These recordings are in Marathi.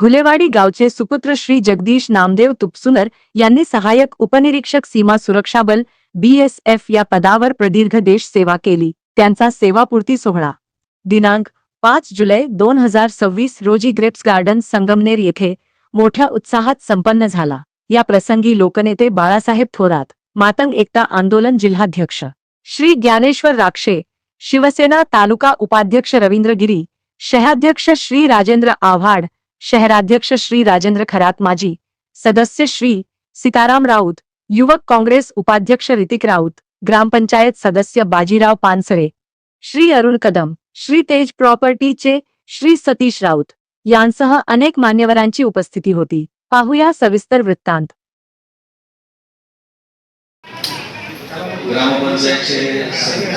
घुलेवाडी गावचे सुपुत्र श्री जगदीश नामदेव तुपसुनर यांनी सहाय्यक उपनिरीक्षक सीमा सुरक्षा बल BSF या पदावर प्रदीर्घ देश सेवा केली। त्यांचा सेवापूर्ती सोहळा दिनांक 5 जुलै 2026 रोजी ग्रेप्स गार्डन संगमनेर येथे मोठ्या उत्साहात संपन्न झाला। या प्रसंगी लोकनेते बाळासाहेब थोरात, मातंग एकता आंदोलन जिल्हाध्यक्ष श्री ज्ञानेश्वर राक्षे, शिवसेना तालुका उपाध्यक्ष रवींद्र गिरी, शहराध्यक्ष श्री राजेंद्र आव्हाड, शहराध्यक्ष श्री राजेंद्र खरात, माजी सदस्य श्री सीताराम राऊत, युवक काँग्रेस उपाध्यक्ष ऋतिक राऊत, ग्रामपंचायत सदस्य बाजीराव पानसरे, श्री अरुण कदम, श्री तेज प्रॉपर्टीचे श्री सतीश राऊत यांसह अनेक मान्यवरांची उपस्थिती होती। पाहूया सविस्तर वृत्तांत। ग्रामपंचायतचे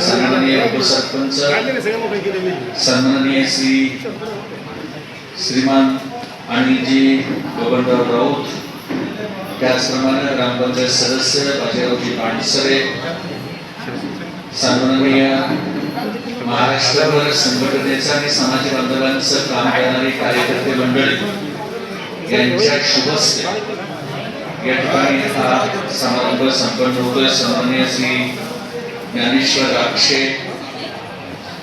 सन्माननीय उपसरपंच, सन्माननीय श्रीमान अनिलजी गोविंदराव राऊत, त्याचप्रमाणे ग्रामपंचायत सदस्य बाजीरावजी पानसरे, सन्माननीय महाराष्ट्रभर संघटनेचा आणि समाज बांधवांचं काम करणारी कार्यकर्ते मंडळी यांच्या शुभ हस्ते या ठिकाणी हा समारंभ संपन्न होतोय। सन्माननीय श्री ज्ञानेश्वर राक्षे,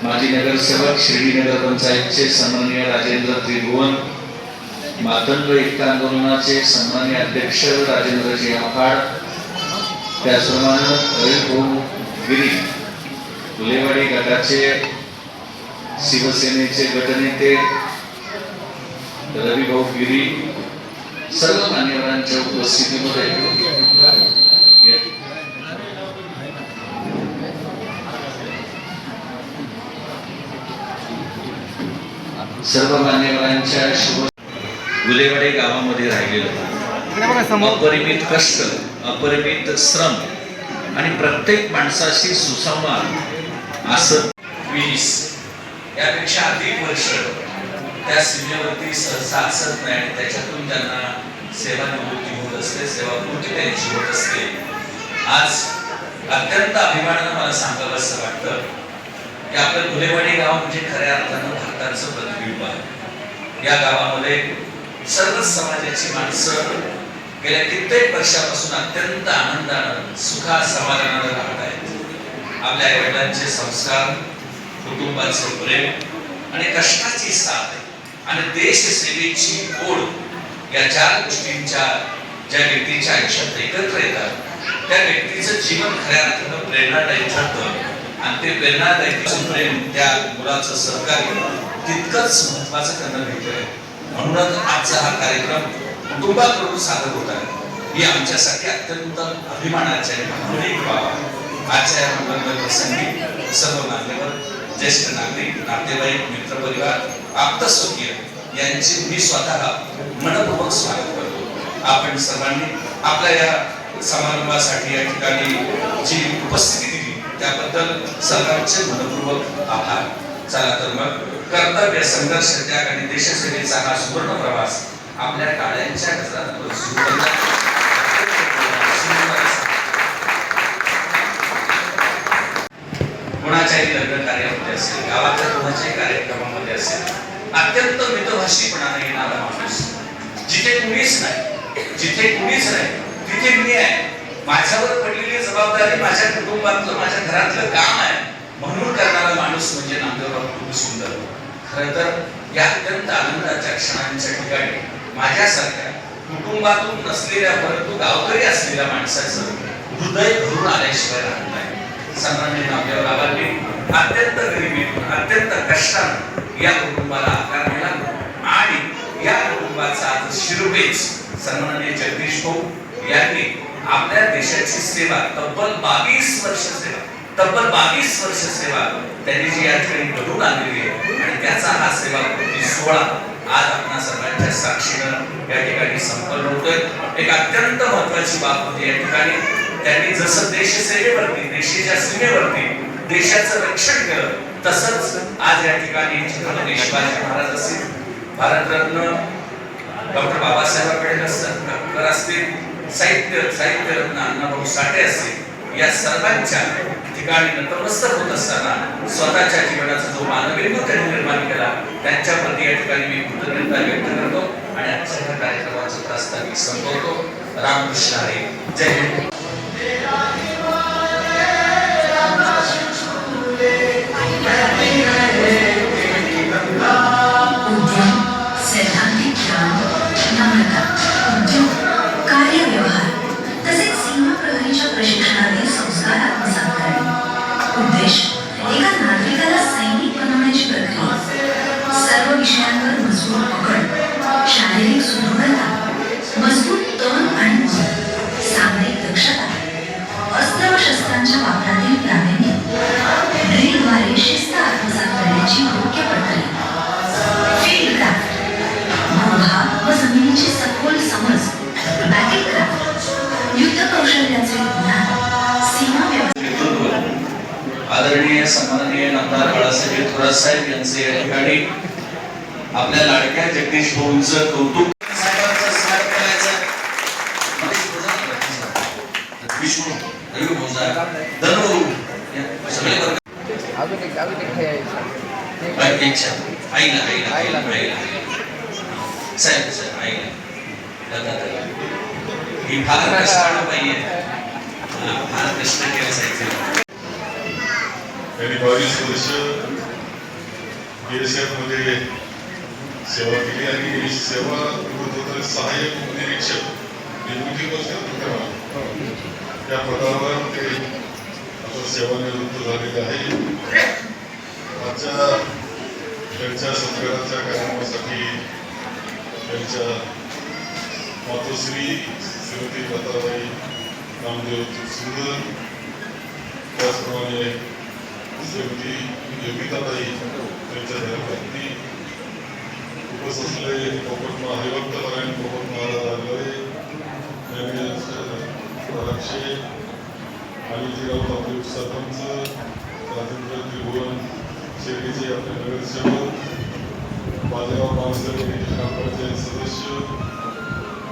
माजी नगरसेवक शिर्डी नगर पंचायतचे सन्माननीय राजेंद्र त्रिभुवन, मातंग एकता आंदोलनाचे सन्माननीय अध्यक्ष राजेंद्रजी आव्हाड, त्याचप्रमाणे रवीभाऊ गिरी, घुलेवाडी गटाचे शिवसेनेचे गटनेते रवीभाऊ गिरी, सर्व मान्यवरांच्या उपस्थितीमध्ये सर्व मान्यवरांच्या शुभ घुलेवाडी गावामध्ये राहिलेलं अपरिमित कष्ट, अपरिमित श्रम आणि प्रत्येक माणसाशी सुसंवाद असं 20 यापेक्षा अधिक वर्ष त्या सीमेवरती सहसा असत नाही आणि त्याच्यातून त्यांना सेवानिवृत्ती होत असते, सेवापूर्ती त्यांची होत असते। आज अत्यंत अभिमानानं मला सांगावं असं वाटतं की आपलं घुलेवाडी गाव म्हणजे खऱ्या अर्थानं भारताचं प्रतिबिंब आहे। या गावामध्ये सर्व समाजाची माणसं गेल्या कित्येक वर्षापासून अत्यंत आनंदानं, सुखा समाधानानं राहत आहेत। आपल्या आईवडिलांचे संस्कार, कुटुंबाचं प्रेम आणि कष्टाची साथ आणि देशसेवेची ओढ या चार गोष्टींच्या ज्या व्यक्तीच्या आयुष्यात एकत्र येतात त्या व्यक्तीचं जीवन खऱ्या अर्थानं प्रेरणादायी ठरतं आणि ते प्रेरणादायी प्रेम त्या मुलाचं सहकार्य तितकंच महत्वाचं त्यांना भेटतंय। म्हणूनच आजचा हा कार्यक्रम कुटुंबाकडून सादर होत आहे। ही आमच्यासाठी अत्यंत अभिमानाची आणि भावनिक बाब आहे। आजच्या या मंगल प्रसंगी सर्व मान्यवर, ज्येष्ठ नागरिक, नातेवाईक, मित्रपरिवार, आप्तस्वकीय यांची मी स्वतः मनपूर्वक स्वागत करतो। आपण सर्वांनी आपल्या या समारंभासाठी या ठिकाणी जी उपस्थिती दिली त्याबद्दल सर्वांचे मनपूर्वक आभार। चला तर मग कर्तव्य, संघर्ष, त्याग आणि देशसेवेचा हा सुवर्ण प्रवास आपल्या टाळ्यांच्या गजरात सुरू करण्यात कोणाच्याही लग्न कार्यामध्ये असेल, गावाच्या कोणाच्याही कार्यक्रमामध्ये असेल, अत्यंत मितभाषीपणाने येणारा माणूस, जिथे कुणीच नाही तिथे मी आहे, माझ्यावर पडलेली जबाबदारी माझ्या कुटुंबातलं, माझ्या घरातलं काम आहे म्हणून करणारा माणूस म्हणजे नामदेवराव तुपसुनर। खरं तर या अत्यंत आनंदाच्या क्षणांच्या ठिकाणी माझ्यासारख्या कुटुंबातून नसलेल्या परंतु गावकरी असलेल्या माणसाचं हृदय भरून आल्याशिवाय राहत नाही। सन्माननीय नामदेवरावांनी अत्यंत गरिबीतून, अत्यंत कष्टानं या कुटुंबाला आकार दिला आणि या कुटुंबाचा आज शिरपेच सन्माननीय जगदीश भाऊ यांनी आपल्या देशाची सेवा तब्बल 22 वर्ष सेवा त्यांनी जी या ठिकाणी घडून आणलेली आहे आणि त्याचा हा सेवापूर्ती सोहळा आज आपल्या सर्वांच्या साक्षीनं या ठिकाणी संपन्न होतोय। एक अत्यंत महत्वाची बाब होती या ठिकाणी त्यांनी जसं देशसेवेवरती, देशाच्या सीमेवरती देशाचं रक्षण केलं तसंच आज या ठिकाणी छत्रपती शिवाजी महाराज असतील, भारतरत्न डॉक्टर बाबासाहेब आंबेडकर असतील, साहित्यरत्न अण्णाभाऊ साठे असतील, या सर्वांच्या ठिकाणी नतमस्तक होत असताना स्वतःच्या जीवनाचा जो मानबिंदू त्यांनी निर्माण केला त्यांच्या प्रती या ठिकाणी मी कृतज्ञता व्यक्त करतो। आणि आजच्या या कार्यक्रमाचं प्रास्ताविक संपवतो. रामकृष्ण हरी. जय हिंद. सैद्धांतिक ज्ञान, नम्रता, उद्योग, कार्यव्यवहार तसेच सीमा प्रहरीच्या प्रशिक्षणातील संस्कार आत्मसात करणे. उद्देश एका नागरिकाला सैनिक बनवण्याची प्रक्रिया. सर्व विषयांवर मजबूत पकड, शारीरिक सुदृढता, मजबूत तण आणि मन, सामरिक दक्षता, अस्त्र व शस्त्रांच्या वापरातील प्रावीण्य, ड्रिलद्वारे शिस्त आत्मसात करण्याची योग्य पद्धती, फील्ड क्राफ्ट, भूभाग व जमिनीची सखोल समज, बॅटल क्राफ्ट, युद्ध कौशल्याचे ज्ञान, सीमा व्यवस्था. आदरणीय सन्माननीय नामदार बाळासाहेब थोरात साहेब यांचे या ठिकाणी आपल्या लाडक्या जगदीश भाऊंचं कौतुक साहेबांचं स्वागत करायचं. विष्णू रवी भोजा धनभाऊ सगळे वर्ग आईला साहेब साहेब आईला ही फार कष्टाळू बाई आहे. फार कष्ट केले साहेब. त्यांनी 22 वर्ष BSF मध्ये सेवा केली आणि सेवा सहाय्यक निरीक्षक त्या पदावर ते आता सेवानिवृत्त झालेले आहे. आजच्या त्यांच्या सत्काराच्या कार्यक्रमासाठी त्यांच्या मातोश्री श्रीमती लताबाई नामदेव सुंदर, त्याचप्रमाणे श्रीमती योगिताताई त्यांच्या धर्मपत्नी, उपस्थित असलेले पोपट हरिभक्त नारायण पोपट महाराज आगळे, राक्षे आणि जे गावात आपले सरपंच राजेंद्र त्रिभुवन शेळकेचे आपले नगरसेवक, बाजेगाव बाळासाहेब ग्रामपंचायत सदस्य,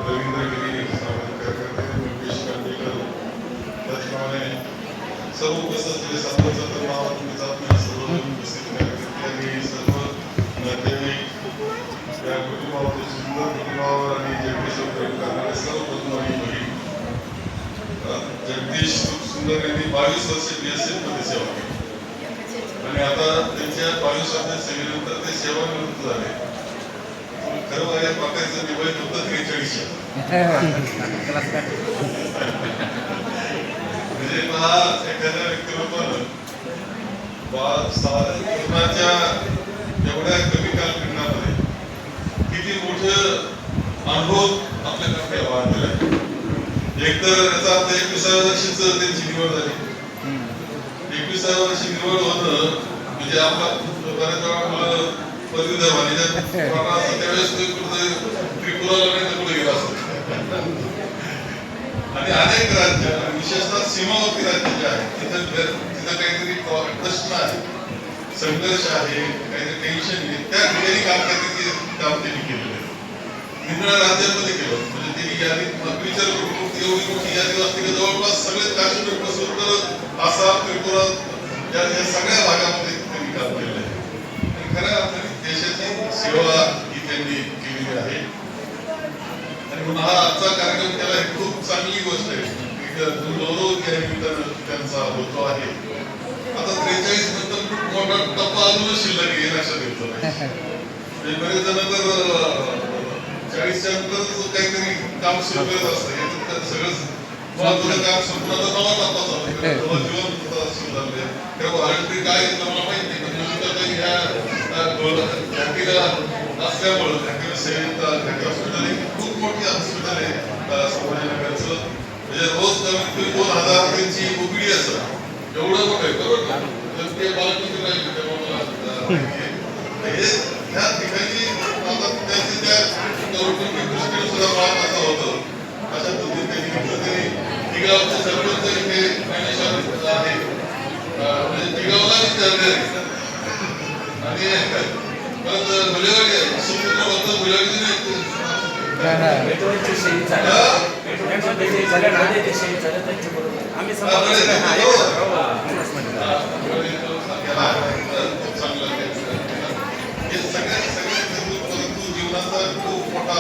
रवींद्र गिरी कार्यकर्ते, मुकेश कांडेकर, त्याचप्रमाणे सर्व उपस्थित असलेले सरपंच नावात तुम्ही जात नाही, सर्व उपस्थित कार्यकर्ते आणि सर्व नातेवाईक, या कुटुंबावर सुंदर कुटुंबावर आणि जगदीश प्रेम करणारे सर्व बंधू आणि बहीण. जगदीश सुंदर यांनी 22 वर्ष BSF मध्ये सेवा केली आणि आता त्यांच्या 22 वर्षाच्या सेवेनंतर ते सेवानिवृत्त झाले. खरं माझ्या पाकाचं निवय फक्त 43 म्हणजे पहा एखाद्या व्यक्तिमत्वानं जीवनाच्या एवढ्या कमी कालखंडामध्ये किती मोठं अनुभव आपल्याकडे वाढलेला आहे. एक तर याचा अर्थ 21व्या वर्षीच त्यांची निवड झाली. 21व्या वर्षी निवड होणं म्हणजे आपला बऱ्याच वेळा मुलं पदवीधर आणि त्यावेळेस त्रिपुराला नाही तर पुढे गेला असतो. आणि अनेक राज्य विशेषतः सीमावर्ती राज्य जे आहेत तिथं काहीतरी प्रश्न आहे, संघर्ष आहे, काहीतरी टेन्शन आहे, त्या ठिकाणी काम त्यांनी केलेलं आहे. निम्म्या राज्यांमध्ये केलं म्हणजे त्यांनी यादी विचार एवढी मोठी यादी असते की जवळपास सगळे काश्मीर पासून तर आसाम, त्रिपुरा या सगळ्या भागामध्ये त्यांनी काम केलेलं आहे. आणि खऱ्या अर्थाने देशाची सेवा ही त्यांनी केलेली आहे. आणि म्हणून हा आजचा कार्यक्रम त्याला खूप चांगली गोष्ट आहे. त्यांचा होतो आहे. आता 43 नंतर खूप मोठा टप्पा अजूनच शिल्लक आहे लक्षात घेतलं पाहिजे. बरेच जण तर 40च्या नंतर काहीतरी काम सुरू करत असतं. सगळंच महत्वाचं काम संपूर्ण आता नवा टप्पा चालू जीवन सुरू झाले. तेव्हा काय मला माहित नाही पण ह्या असल्यामुळं सेवेत हॉस्पिटल खूप मोठी हॉस्पिटल आहे संभाजीनगरचं. म्हणजे रोज कमीत कमी 2000 त्यांची उघडी असतं. एवढं मोठं आहे बरोबर ते बालकिंग ह्या ठिकाणी आता त्यांचे त्या कौटुंबिक दृष्टीने सुद्धा प्रवास होतं. अशा पद्धतीने तिगावचे सरपंच इथे ज्ञानेश्वर आहे म्हणजे तिगावला आणि परत मुलेवाडी आहे सुपुत्र बद्दल मुलेवाडी नाही जीवनाचा खूप मोठा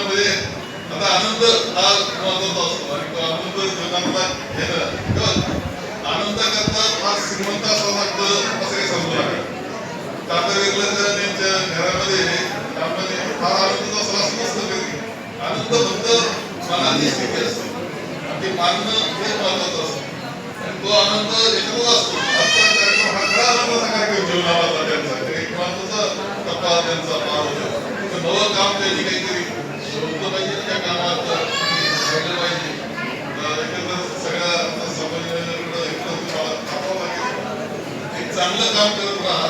जीवनामध्ये आता आनंद हा महत्वाचा असतो आणि तो आनंद जीवनातला घेणं किंवा आनंद करता हा श्रीमंत असावा लागतं असं काही समजू नका. आता वेगळं त्यांच्या घरामध्ये त्यामध्ये फार आनंद असला असं नसतं कधी. आनंद फक्त मनाची स्थिती असते आणि ते मानणं हे महत्वाचं असतं आणि तो आनंद याच्यातच असतो. आजचा कार्यक्रम हा खरा आनंदाचा कार्यक्रम जीवनामधला त्यांचा एक महत्वाचा टप्पा त्यांचा पार होतो. नवं काम त्यांनी काहीतरी शोधलं पाहिजे, त्या कामात राहिलं पाहिजे. एकत्र सगळ्या समाजाकडे एक चांगलं काम करत राहा.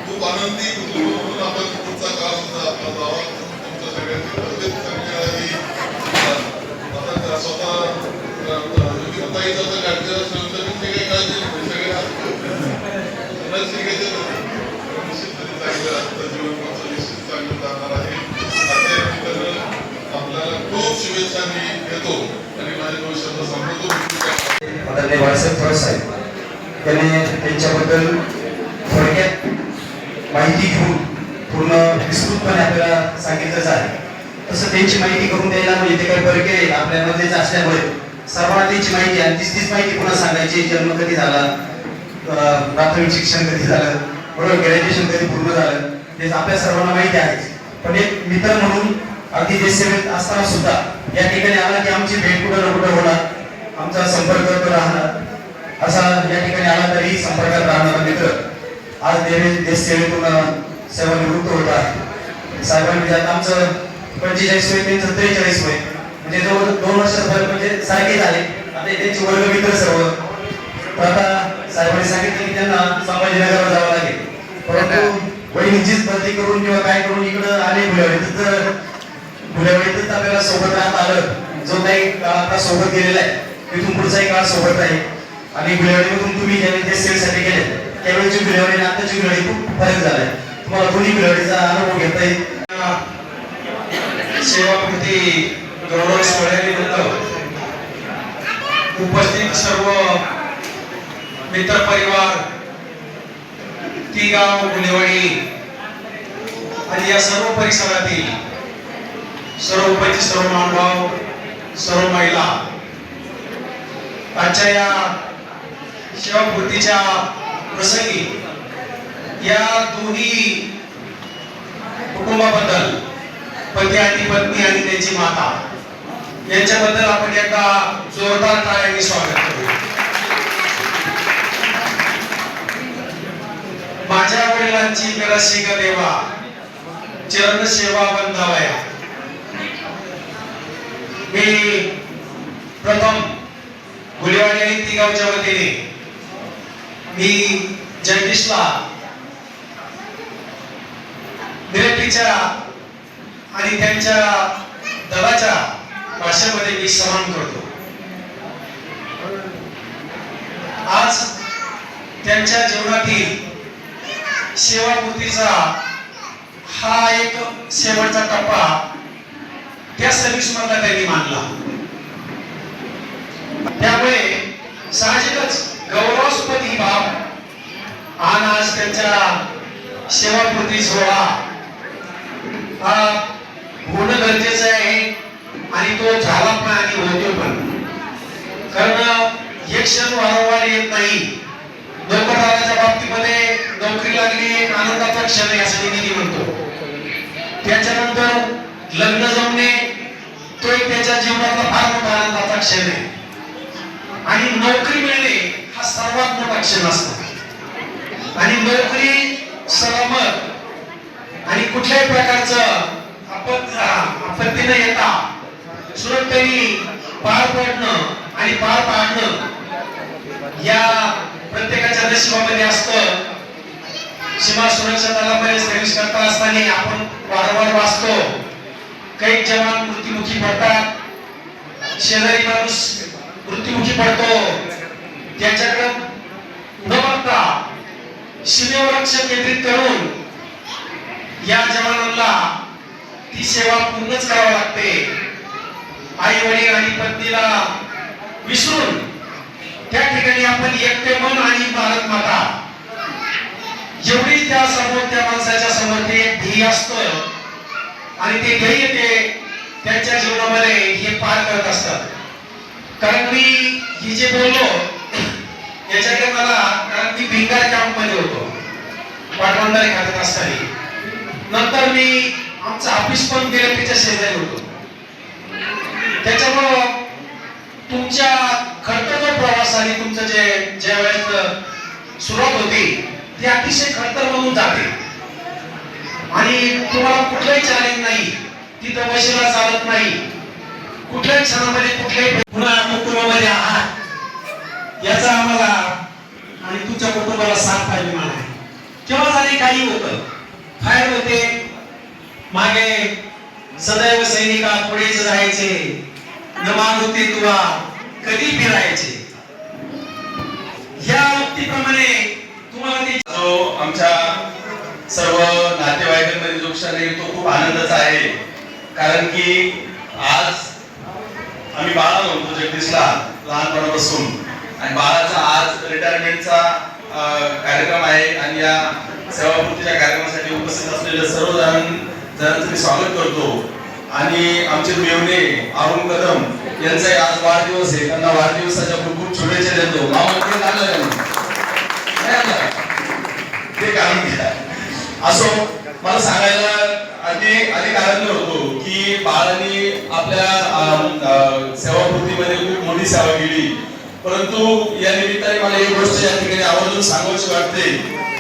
खूप आनंदी कुटुंब म्हणून आपण पुढचा काळ सुद्धा आपला जावा. तुमच्या सगळ्यांची तब्येत चांगली राहावी. आता स्वतः ताईचा तर काळजी असेल तर मी काही काळजी नाही. सगळ्या निश्चित चांगलं आता जीवन निश्चित चांगलं जाणार आहे. आपल्याला खूप शुभेच्छा मी देतो आणि माझ्या भविष्याचा समृद्ध आदरणीय बाळासाहेब थोरात साहेब त्यांनी त्यांच्याबद्दल थोडक्यात माहिती घेऊन पूर्ण विस्तृतपणे आपल्याला सांगितलंच आहे. तसं त्यांची माहिती करून द्यायला म्हणजे ते काही परके आपल्या मध्येच असल्यामुळे सर्वांना त्यांची माहिती आणि तीच माहिती पुन्हा सांगायची. जन्म कधी झाला, प्राथमिक शिक्षण कधी झालं, बरोबर ग्रॅज्युएशन कधी पूर्ण झालं ते आपल्या सर्वांना माहिती आहे. पण एक मित्र म्हणून अगदी देशसेवेत असताना सुद्धा या ठिकाणी आला की आमची भेट कुठं ना कुठं होणार, आमचा संपर्क राहणार. असा या ठिकाणी आला तरी संपर्कात राहणारा मित्र आज देशसेवेतून सेवानिवृत्त होता. साहेबांनी आता आमचं 45 वय, त्यांचं 43 वय, म्हणजे जवळ 2 वर्षात म्हणजे सारखे झाले. आता त्यांचे वर्ग मित्र सर्व. तर आता साहेबांनी सांगितलं की त्यांना संभाजीनगरला जावं लागेल, परंतु वहिनीचीच बदली करून किंवा काय करून इकडं आले भुल्यावडीतच आपल्याला सोबत राहत आलं. जो काही काळ आपला सोबत गेलेला आहे तिथून पुढचाही काळ सोबत आहे. आणि भुल्यावडीमधून तुम्ही ज्यावेळी ते सेवेसाठी गेले त्यावेळेची भुल्यावडी आणि आताची भुल्यावडी खूप फरक झालाय. तुम्हाला दोन्ही भुल्यावडीचा अनुभव घेता येईल. सेवापूर्ती गौरव सोहळ्यानिमित्त उपस्थित सर्व मित्र परिवार, ती गाव गुलेवाडी आणि या सर्व परिसरातील सर्व उपस्थित सर्व मानभाव, सर्व महिला आजच्या या सेवापूर्तीच्या प्रसंगी या दोन्ही कुटुंबाबद्दल पती आणि पत्नी आणि त्यांची माता यांच्याबद्दल आपण एकदा जोरदार टाळ्यांनी स्वागत करू. माझ्या वडिलांची गरज ग देवा, चरण सेवा बंधावया. मी प्रथम गुलेवाडी आणि तिगावच्या वतीने मी जगदीशला निरपीच्या आणि त्यांच्या दलाच्या भाषेमध्ये मी सलाम करतो. आज त्यांच्या जीवनातील सेवापूर्तीचा हा एक शेवटचा टप्पा त्या सर्व्हिस मधला त्यांनी मानला. त्यामुळे साहजिकच गौरवास्पद ही बाब आणि आज त्यांच्या सेवापूर्ती सोहळा हा होणं गरजेचं आहे आणि तो झाला पण आणि होतो पण. कारण एक क्षण वारंवार येत नाही. नोकरदाराच्या बाबतीमध्ये नोकरी लागली एक आनंदाचा क्षण आहे असं मी म्हणतो. त्याच्यानंतर लग्न जमणे तो एक त्याच्या जीवनातला फार मोठा आनंदाचा क्षण आहे आणि नोकरी मिळणे हा सर्वात मोठा क्षण असतो. आणि नोकरी सलामत आणि कुठल्याही प्रकारचं आपत्ती न येता सुरक्षितपणे पार पडणं आणि पार पाडणं या प्रत्येकाच्या नशिबामध्ये असतं. सीमा सुरक्षा दलामध्ये सर्व्हिस करता असताना आपण वारंवार वाचतो काही जवान मृत्युमुखी पडतात, शेजारी माणूस मृत्युमुखी पडतो. त्याच्याकडे न बघता सीमेवर लक्ष केंद्रित करून या जवानांना ती सेवा पूर्णच करावी लागते. आई वडील आणि पत्नीला विसरून त्या ठिकाणी आपण एकटे मन आणि भारत माता जेवढी त्या समोर त्या माणसाच्या समोर ते ध्येय असतं आणि ते ध्येय ते त्या जीवनामध्ये हे पार करत असतात. कारण मी ही जे बोललो याच्याकडे मला, कारण मी भिंगार कॅम्प मध्ये होतो पाटबंधारे खात्यात असताना. नंतर मी आमचं ऑफिस पण त्याच्या शेजारी होतो. त्याच्यामुळं तुमच्या खडतर जो प्रवास आणि तुमचं जे ज्या वेळेस सुरुवात होती ती अतिशय खडतर म्हणून जाते आणि तुम्हाला कुठलंही चॅलेंज नाही, तिथं बशीला चालत नाही, कुठल्याही क्षणामध्ये कुठल्याही पुन्हा कुटुंबामध्ये आहात याचा आम्हाला आणि तुमच्या कुटुंबाला साथ पाहिजे मला. केव्हा झाले काही होतं, फायर होते मागे, सदैव सैनिका पुढेच राहायचे, न मागुते तुवा कधी फिरायचे. या व्यक्तीप्रमाणे तुम्हाला ते जो आमच्या सर्व नातेवाईकांमध्ये जो क्षण आहे तो खूप आनंदाचा आहे. कारण की आज आम्ही बाळा म्हणतो जगदीशला लहानपणापासून, आणि बाळाचा आज रिटायरमेंटचा कार्यक्रम आहे. आणि या सेवापूर्तीच्या कार्यक्रमासाठी उपस्थित असलेल्या सर्व जणांचं मी स्वागत करतो. आणि आमचे मेवणे अरुण कदम यांचा आज वाढदिवस आहे, त्यांना वाढदिवसाच्या खूप खूप शुभेच्छा देतो. ते कारण असो, मला सांगायला अधिक आनंद होतो की बाळांनी आपल्या सेवापूर्तीमध्ये खूप मोठी सेवा केली. परंतु या निमित्ताने मला एक गोष्ट या ठिकाणी आवर्जून सांगायची वाटते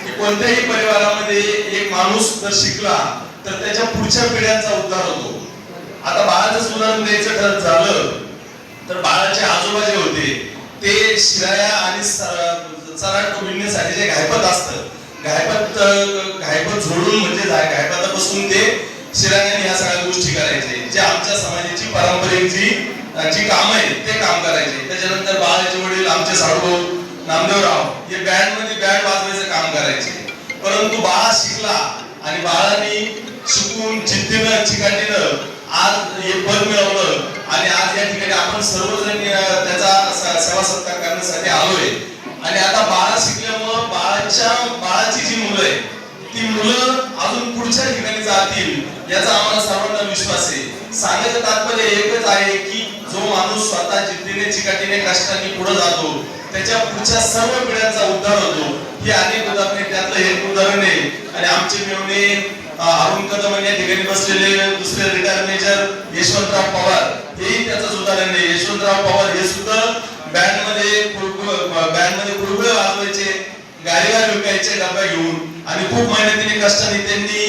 की कोणत्याही परिवारामध्ये एक माणूस जर शिकला तर त्याच्या पुढच्या पिढ्यांचा उद्धार होतो. आता बाळाचं उदाहरण द्यायचं झालं तर बाळाचे आजोबा जे होते ते शिराया आणि चराट विणण्यासाठी जे घायपत असतं, घायपत झोडून म्हणजे घायपतापासून ते शिरायाने ह्या सगळ्या गोष्टी करायचे, जे आमच्या समाजाची पारंपरिक जी काम आहे ते काम करायचे. त्याच्यानंतर बाळाचे वडील आमचे साडूभाऊ नामदेवराव हे बँड वाजवायचं काम करायचे. परंतु बाळा शिकला आणि बाळाने शिकून जिद्दीनं चिकाटीनं आज हे पद मिळवलं आणि आज या ठिकाणी आपण सर्वजण त्याचा सेवा सत्कार करण्यासाठी आलोय. आणि आता बाळा शिकल्यामुळं बाळाची जी मुलं आहे ती मुलं अजून पुढच्या ठिकाणी जातील याचा आम्हाला सर्वांना विश्वास आहे. सांगायचं तात्पर्य एकच आहे की जो माणूस स्वतः जिद्दीने चिकाटीने कष्टाने पुढे जातो त्याच्या पुढच्या सर्व पिढ्यांचा उद्धार होतो. ही अनेक उदाहरणे, त्यातलं एक उदाहरण आहे. आणि आमचे मेवणे अरुण कदम या ठिकाणी बसलेले दुसरे रिटायर मेजर यशवंतराव पवार हेही त्याचंच उदाहरण आहे. यशवंतराव पवार हे सुद्धा बँडमध्ये कुळगुळे वाजवायचे, गाडीवर विकायचे डबा घेऊन आणि खूप मेहनतीने कष्टाने त्यांनी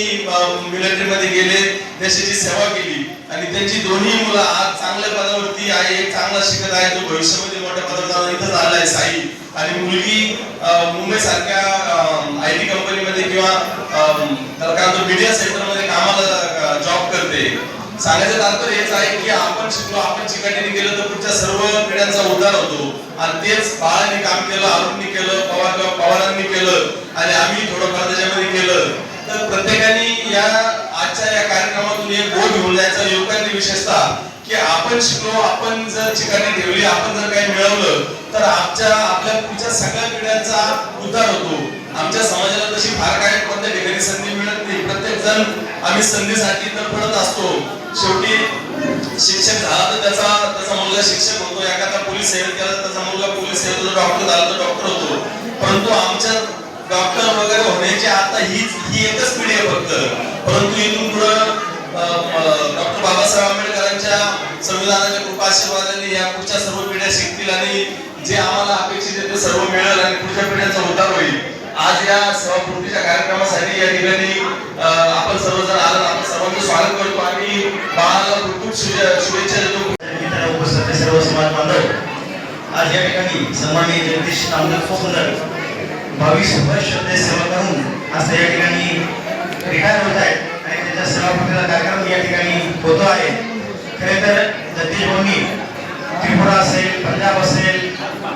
मिलिटरीमध्ये गेले, देशाची सेवा केली. आणि त्यांची दोन्ही मुलं आज चांगल्या पदावरती आहे. एक चांगला शिकत आहे, तो भविष्यामध्ये मोठ्या पदावर इथं झाला आहे साई. आणि मुलगी मुंबई सारख्या IT कंपनीमध्ये किंवा मीडिया सेक्टरमध्ये कामाला जॉब करते. सांगायचं तात्पर्य हेच आहे की आपण शिकलो, आपण चिकाटीने गेलो तर पुढच्या सर्व पिढ्यांचा उद्धार होतो. आणि तेच बाळांनी काम केलं, अरुणनी केलं, पवारांनी केलं आणि आम्ही थोडंफार त्याच्यामध्ये केलं. तर प्रत्येकाने या आजच्या या कार्यक्रमातून एक बोध घेऊन जायचं युवकांनी विशेषतः की आपण शिकलो, आपण जर चिकाटी ठेवली, आपण जर काही मिळवलं तर आपल्या पुढच्या सगळ्या पिढ्यांचा उद्धार होतो. आमच्या समाजाला तशी फार काय कोणत्या ठिकाणी संधी मिळत नाही. प्रत्येक जण आम्ही संधीसाठी तडफडत असतो. शेवटी शिक्षक झाला तर त्याचा मुलगा शिक्षक होतो, एखादा पोलीस सेवेत केला तर त्याचा मुलगा पोलीस सेवेत होतो, डॉक्टर झाला तर डॉक्टर होतो. परंतु आमच्या डॉक्टर वगैरे होण्याची आता ही एकच पिढी आहे फक्त. परंतु इथून पुढं डॉक्टर बाबासाहेब आंबेडकरांच्या संविधानाच्या कृपा आशीर्वादाने या पुढच्या सर्व पिढ्या शिकतील आणि जे आम्हाला अपेक्षित आहे ते सर्व मिळेल आणि पुढच्या पिढ्यांचा उद्धार होईल. आज या सेवापूर्तीच्या कार्यक्रमासाठी या ठिकाणी आपण सर्वजण आलो, आपण सर्वांचं स्वागत करतो आणि बाळाला खूप खूप शुभेच्छा देतो. उपस्थित सर्व समाज बांधव, आज या ठिकाणी सन्माननीय जगदीश नामदेव तुपसुंदर 22 वर्ष सेवा करून आज या ठिकाणी रिटायर होत आहेत आणि त्याच्या सेवापूर्तीचा कार्यक्रम या ठिकाणी होतो आहे. खरे तर जगदीश भाऊंनी त्रिपुरा असेल, पंजाब असेल,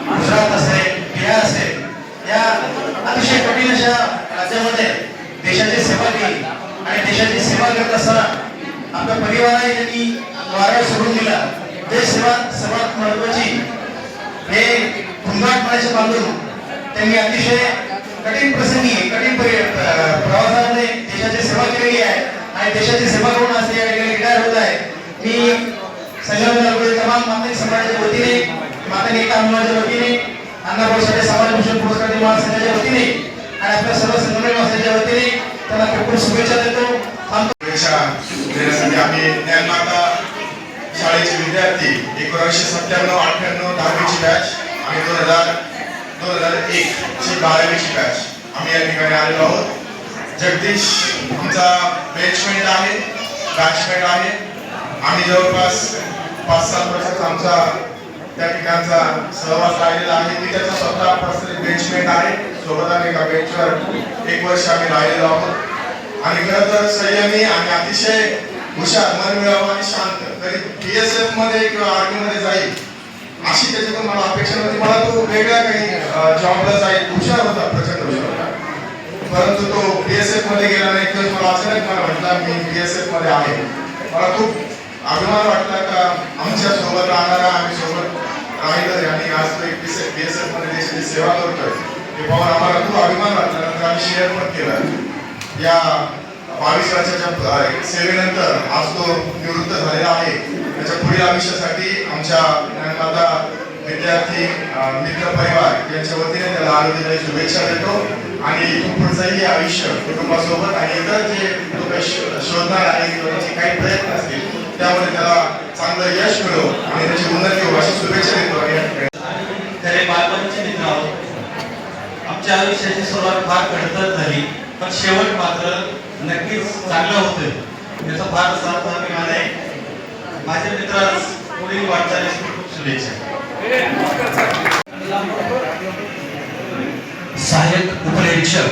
गुजरात असेल, बिहार असेल या अतिशय कठीण अशा राज्यामध्ये देशाची सेवा केली आणि देशाची सेवा करत असताना आपल्या परिवाराने त्यांनी वारा सोडून दिला. देश सेवा सर्वात महत्वाची हे घुंगाटपणाचे बांधून त्यांनी अतिशय कठीण प्रसंगी, कठीण प्रवासामध्ये देशाची सेवा केलेली आहे आणि देशाची सेवा करून आज या ठिकाणी रिटायर होत आहे. मी संजय तालुक्यातील तमाम मातंग समाजाच्या वतीने, मातंग एकता मंडळाच्या वतीने, अण्णाभाऊ साठे समाजभूषण पुरस्कार निर्माण संघाच्या वतीने आणि आपल्या सर्व संघटना वासियांच्या वतीने त्यांना खूप खूप शुभेच्छा देतो. शुभेच्छा देण्यासाठी आम्ही ज्ञानमाता शाळेचे विद्यार्थी 1997-98 10वीची बॅच आणि 2001 ची 12वीची बॅच आम्ही या ठिकाणी आलेलो आहोत. जगदीश आमचा बेंचमेट आहे, बॅचमेट आहे. आम्ही जवळपास 5-7 वर्षाचा आमचा त्या ठिकाणचा सहवास राहिलेला आहे. मी त्याचा स्वतः पर्सनली बेंचमेट आहे. सोबत आम्ही एका बेंचवर 1 वर्ष आम्ही राहिलेलो आहोत आणि खरं तर संयमी आणि अतिशय हुशार, मनमिळावू आणि शांत. तरी BSF मध्ये किंवा आर्मी मध्ये जाईल अशी त्याच्याकडून मला अपेक्षा नव्हती. मला तो वेगळ्या काही जॉबला जाईल, हुशार होता, प्रचंड हुशार होता. परंतु तो BSF मध्ये गेला नाही. तर मला अचानक मला वाटलं मी BSF मध्ये आहे. मला खूप अभिमान वाटला का आमच्या सोबत राहणारा, आम्ही सोबत राहिलं आणि आज तो BSF मध्ये देशाची सेवा करतोय हे पाहून आम्हाला खूप अभिमान वाटला. नंतर आम्ही शेअर पण केला. या 22 वर्षाच्या सेवेनंतर आज तो निवृत्त झालेला आहे. त्याच्या पुढील आयुष्यासाठी आमच्या ज्ञानमाता विद्यार्थी मित्र परिवार यांच्या वतीने त्याला आरोग्याची शुभेच्छा देतो आणि इथून पुढचंही आयुष्य कुटुंबासोबत आणि इतर जे तो काही शोधणार आहे किंवा त्याचे काही प्रयत्न असतील त्यामध्ये त्याला चांगलं यश मिळो आणि त्याची उन्नती हो अशी शुभेच्छा देतो. त्याने बालपणीचे मित्र आहोत. आमच्या आयुष्याची सुरुवात फार खडतर झाली, पण शेवट मात्र नक्कीच चांगलं होतं याचा फार सार्थ अभिमान आहे. माझ्या मित्रास पुढील वाटचालीस खूप शुभेच्छा. सहाय्यक उपनिरीक्षक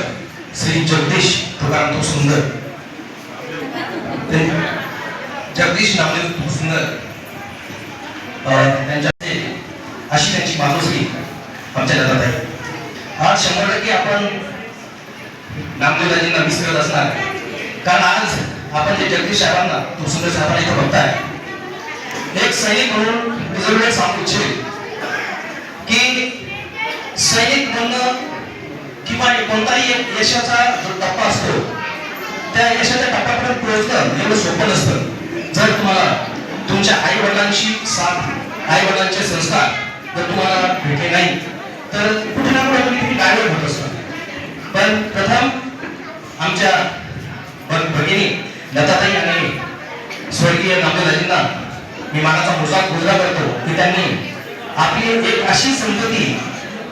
श्री जगदीश तुकाराम सुंदर, जगदीश नामदेव सुंदर त्यांच्या अशी त्यांची माणुसकी आमच्या लक्षात आहे. आज 100% आपण नामदेवदाजींना विसरत असणार, कारण आज आपण जे जगदीश साहेबांना सुंदर साहेबांना इथं बघताय, एक सैनिक म्हणून दुसरीकडे सांगू इच्छित की सैनिक म्हणणं किंवा कोणताही एक यशाचा जो टप्पा असतो त्या यशाच्या टप्प्यापर्यंत पोहोचणं एवढं सोपं नसतं. जर तुम्हाला तुमच्या आई वडिलांची साथ, आई वडिलांचे संस्कार जर तुम्हाला भेटले नाही तर कुठे ना कुठे तुम्ही डायव्हर्ट होत असतात. पण प्रथम आमच्या भगिनी लताताई आणि स्वर्गीय नामदेवदाजींना मी मानाचा मुजरा करतो की त्यांनी आपली एक अशी संपत्ती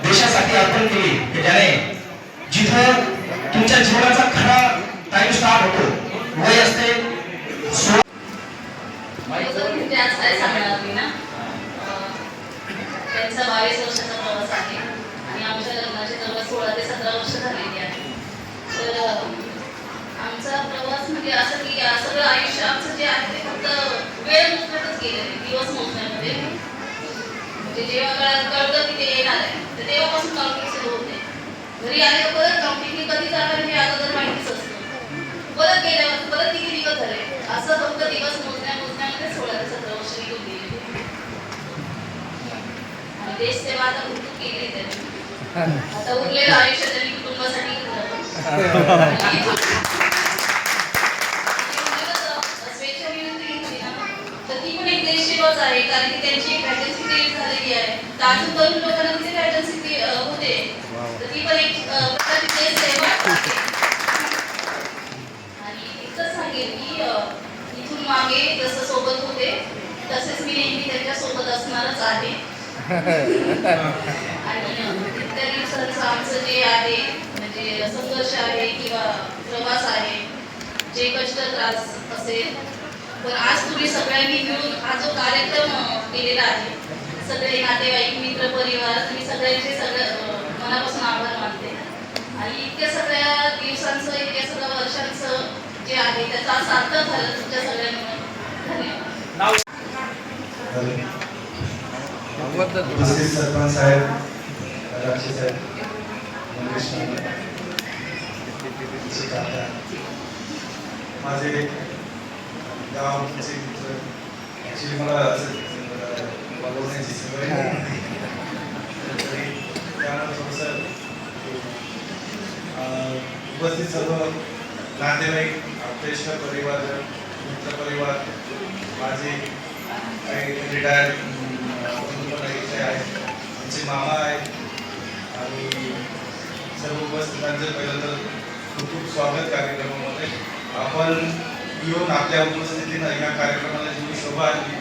देशासाठी अर्पण केली की ज्याने जिथं तुमच्या जीवनाचा खरा टाइम स्टार्ट होतो, वय असते त्यांचा 22 वर्षाचा प्रवास आहे आणि आमच्या लग्नाचे जवळ 16 ते 17 वर्ष झालेली आहे. तर आमचा प्रवास म्हणजे असं की सगळं आयुष्य आमचं जे आहे ते फक्त वेळ मोजण्यातच गेलेलं, दिवस मोजण्यामध्ये. म्हणजे जेव्हा कळतं की ते येणार आहे तर तेव्हापासून काउंटिंग सुरू होते. घरी आल्यावर परत काउंटिंग कधी जाणार हे अगोदर माहितीच असतं. परत गेल्यावर परत किती दिवस झाले असं फक्त दिवस मोजण्यामध्ये 16 ते 17 वर्ष निघून गेले. आणि देश सेवा आता भरपूर केली त्यांनी. आता उरलेलं आयुष्य त्यांनी कुटुंबासाठी स्वेच्छा विनंती घेतली ना तर ती पण एक देश सेवाच आहे, कारण की त्यांची एक व्हॅकन्सी क्रिएट झालेली आहे. तर अजून तरुण लोकांना तिथे व्हॅकन्सी होते तर ती पण एक प्रकारची देश सेवा आहे. आणि इतकंच सांगेल की इथून मागे जसं सोबत होते तसेच मी नेहमी त्यांच्या सोबत असणारच आहे. आणि इतक्या दिवसांचं आमचं जे आहे म्हणजे संघर्ष आहे किंवा प्रवास आहे, जे कष्ट त्रास असेल, पण आज तुम्ही सगळ्यांनी मिळून हा जो कार्यक्रम केलेला आहे, सगळे नातेवाईक, मित्र परिवार, तुम्ही सगळ्यांचे मनापासून आभार मानते. आणि इतक्या सगळ्या दिवसांचं, इतक्या सगळ्या वर्षांचं जे आहे त्याचा सार्थक झालं तुमच्या सगळ्यांमुळे. धन्यवाद. उपस्थित सरपंच साहेब, राक्षे साहेब, मंगेश माझे गावचे मित्र, ॲक्च्युली मला बोलवण्याची सवय त्यामुळे थोडंसं उपस्थित सर्व नातेवाईक, आप्तेष्ट परिवार, मित्र परिवार, माझे काही काही रिटायर्ड आहेत, आमचे मामा आहेत आणि सर्व उपस्थितांचं पहिलं तर खूप खूप स्वागत कार्यक्रमामध्ये. आपण येऊन आपल्या उपस्थितीनं या कार्यक्रमाला जी शोभा आली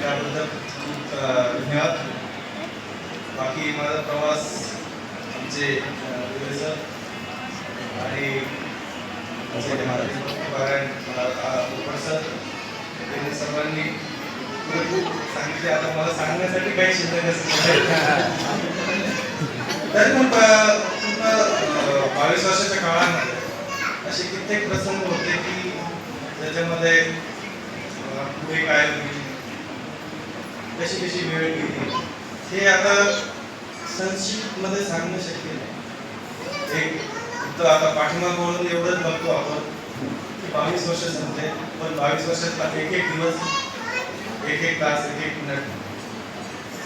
त्याबद्दल खूप धन्यवाद. बाकी माझा प्रवास आमचे सर आणि सर त्यांनी सर्वांनी सांगितले. आता मला सांगण्यासाठी काही शिल्लक असेल तरी पण पूर्ण 22 वर्षाच्या काळामध्ये असे कित्येक प्रसंग होते की त्याच्यामध्ये पुढे काय होईल, कशी कशी वेळ गेली हे आता संक्षिप्तमध्ये सांगणं शक्य नाही. एक फक्त आता पाठीमाग वळून एवढंच बघतो आपण की 22 वर्ष संपले, पण 22 वर्षातला एक एक दिवस, एक एक तास, एक एक मिनिट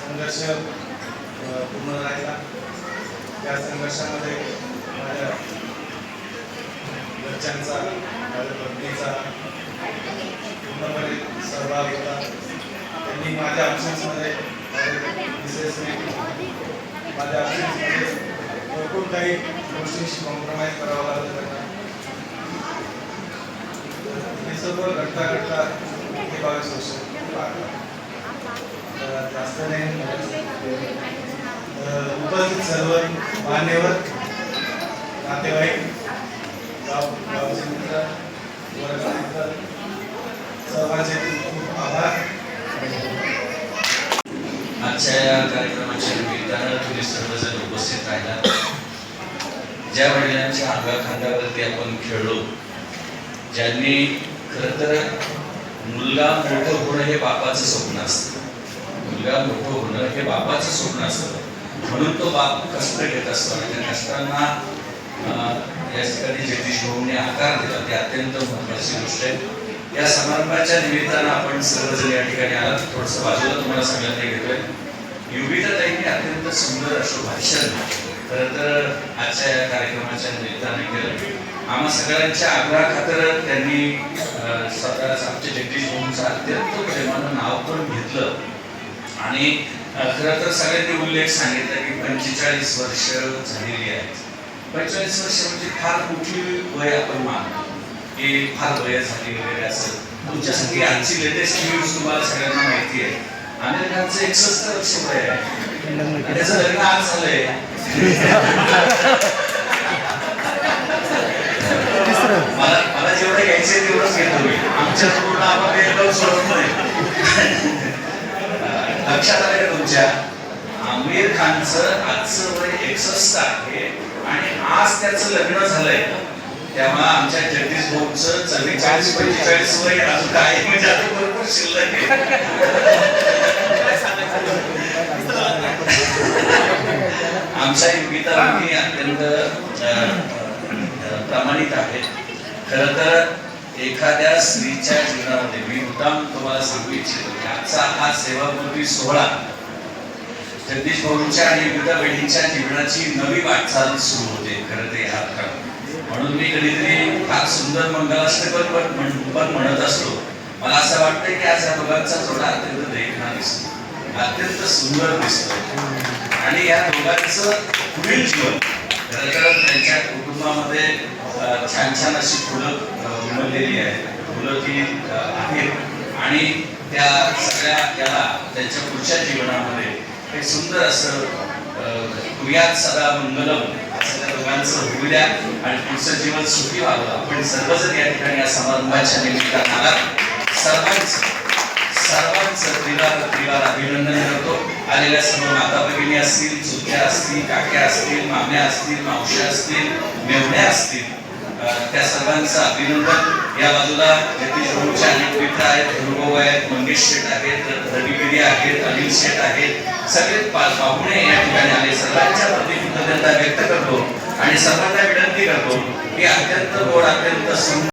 संघर्ष पूर्ण राहिला. त्या संघर्षामध्ये माझ्या घरच्यांचा, माझ्या पत्नीचा पूर्णपणे सहभाग होता. त्यांनी माझ्या ऑप्शन्समध्ये, माझ्या ऑप्शन्समध्ये भरपूर काही गोष्टींशी कॉम्प्रोमाइज करावं लागलं त्यांना. हे सर्व घडता घडता हे 22 वर्ष जास्त नाही. उपस्थित सर्व मान्यवर, नातेवाईक, गावचे मित्र, वर्गाचे मित्र, सर्वांचे खूप आभार. आजच्या या कार्यक्रमाच्या निमित्तानं तुम्ही सर्वजण उपस्थित राहिला. ज्या वडिलांच्या अंगाखांद्यावरती आपण खेळलो, ज्यांनी खरं तर मुलगा मोठं होणं हे बापाचं स्वप्न असतं, मुलगा मोठं होणं हे बापाचं स्वप्न असतं, म्हणून तो बाप कष्ट घेत असतो आणि त्या कष्टांना या ठिकाणी जगदीश भाऊंनी आकार दिला. ते अत्यंत महत्त्वाची गोष्ट आहे. या समारंभाच्या निमित्तानं आपण सर्वजण या ठिकाणी आलात. थोडंसं बाजूला तुम्हाला सांगायला घेतोय. योगिताताईंनी अत्यंत सुंदर असं भाषण खरं तर आजच्या या कार्यक्रमाच्या निमित्ताने केलं. आम्हा सगळ्यांच्या आग्रहाखातर त्यांनी स्वतःच आमच्या जगदीश भाऊंचं अत्यंत प्रेमानं नाव पण घेतलं आणि खरं तर सगळ्यांनी उल्लेख सांगितला की 45 वर्ष झालेली आहेत. 45 वर्ष म्हणजे फार मोठी वय आपण मानतो की फार वय झाली वगैरे असं. तुमच्यासाठी आजची लेटेस्ट न्यूज तुम्हाला सगळ्यांना माहिती आहे. आमिर खानचं 61 वर्ष वय आहे, त्याचं लग्न आज झालंय. मला जेवढं घ्यायचंय तेवढंच घेतो मी. आमच्या पूर्ण आपण एकदम सोडत नाही. लक्षात आलं का तुमच्या? आमिर खानचं आजचं वय 61 आहे आणि आज त्याचं लग्न झालंय. त्यामुळे आमच्या जगदीश भाऊचं 44-45 वय अजून काय म्हणजे आता भरपूर शिल्लक आहे. आमच्या योगिता राणी अत्यंत प्रामाणिक आहेत. खरं तर एखाद्या स्त्रीच्या जीवनामध्ये मी मुद्दाम तुम्हाला सांगू इच्छितो की आजचा हा सेवापूर्वी सोहळा जगदीश भाऊंच्या आणि योगिता बहिणींच्या जीवनाची नवी वाटचाल सुरू होते. खरं तर या काळात म्हणून मी कधीतरी फार सुंदर मंगलाष्टक पण म्हणत असतो. मला असं वाटतं की आज या दोघांचा जोडा अत्यंत देखणा दिसतो, अत्यंत सुंदर दिसतो आणि या दोघांचं पुढील जीवन खरं तर त्यांच्या कुटुंबामध्ये छान छान अशी फुलं उमललेली आहेत. फुलं ती आहेत आणि त्या सगळ्या याला त्यांच्या पुढच्या जीवनामध्ये एक सुंदर असं कुर्यात सदा मंगलम असं त्या दोघांचं होऊ द्या आणि पुढचं जीवन सुखी व्हावं. आपण सर्वजण या ठिकाणी या समारंभाच्या निमित्तानं आलात. सर्वांचं त्रिवार अभिनंदन करतो. आलेल्या सर्व माता भगिनी असतील, चुलत्या असतील, काक्या असतील, माम्या असतील, मावश्या असतील, मेवण्या असतील, त्या सर्वांचं अभिनंदन. या बाजूला जगदीश भाऊंचे अनेक मित्र आहेत, धनुभाऊ आहेत, मंगेश शेठ आहेत, रविगिरी आहेत, अनिल शेठ आहेत, सगळे पाहुणे या ठिकाणी आले. सर्वांच्या प्रति कृतज्ञता व्यक्त करतो आणि सर्वांना विनंती करतो की अत्यंत गोड, अत्यंत सुंदर